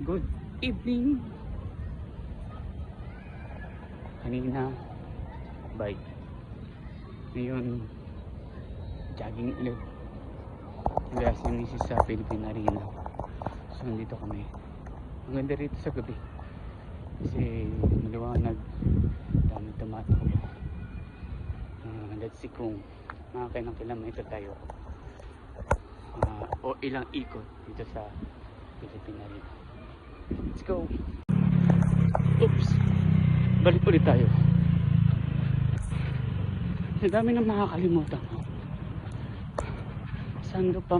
Good evening. Kanina bike, ngayon jogging ulit. Nagaya si Mrs. sa Philippine Arena. So nandito kami. Ang ganda rito sa gabi kasi maliwanag, dami tumatakbo. Let's see kung makakailang kilometer tayo o ilang ikot dito sa Philippine Arena. Let's go. Oops, balik ulit tayo. Ang dami na makakalimutan ko. Saan pa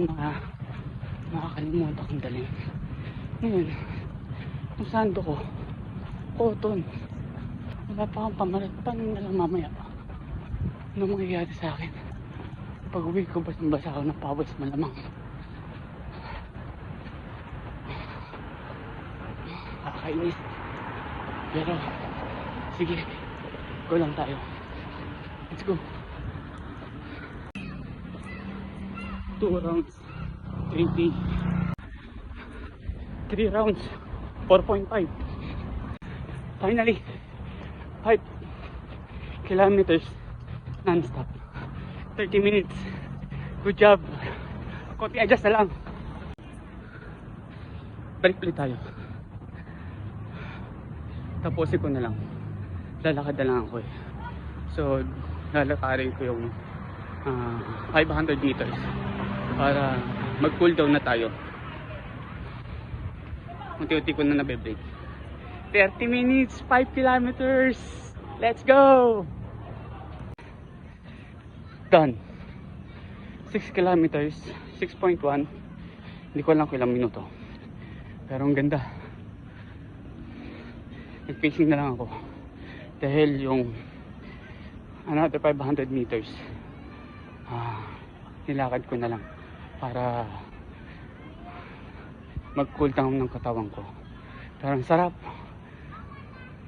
makakalimutan kong dalhin? Ngayon, kung saan ko cotton, wala pa akong pamalit. Paano na lang mamaya? Ano mangyayari sa akin? Pag uwi ko, basa ako ng pawis malamang. Kakainis. Pero, sige, go lang tayo. Let's go. 2 rounds, 3K. 3 rounds, 4.5. Finally, 5 kilometers non-stop. 30 minutes. Good job. Konti adjust na lang. Balik ulit tayo. Tapusin ko na lang. Lalakad na lang ako eh. So, lalakarin ko yung 500 meters para mag-cool down na tayo. Unti-unti ko na nabe-break. 30 minutes, 5 kilometers. Let's go! Done. 6 kilometers, 6.1. Hindi ko alam kung ilang minuto. Pero ang ganda. Nag-pacing na lang ako. Dahil yung another 500 meters nilakad ko na lang para mag-cool down ng katawan ko. Pero ang sarap.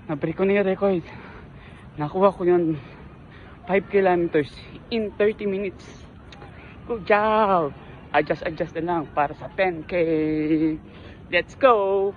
Na-break ko na yung record. Nakuha ko yung 5 kilometers in 30 minutes. Good job! Adjust na lang para sa 10K. Let's go!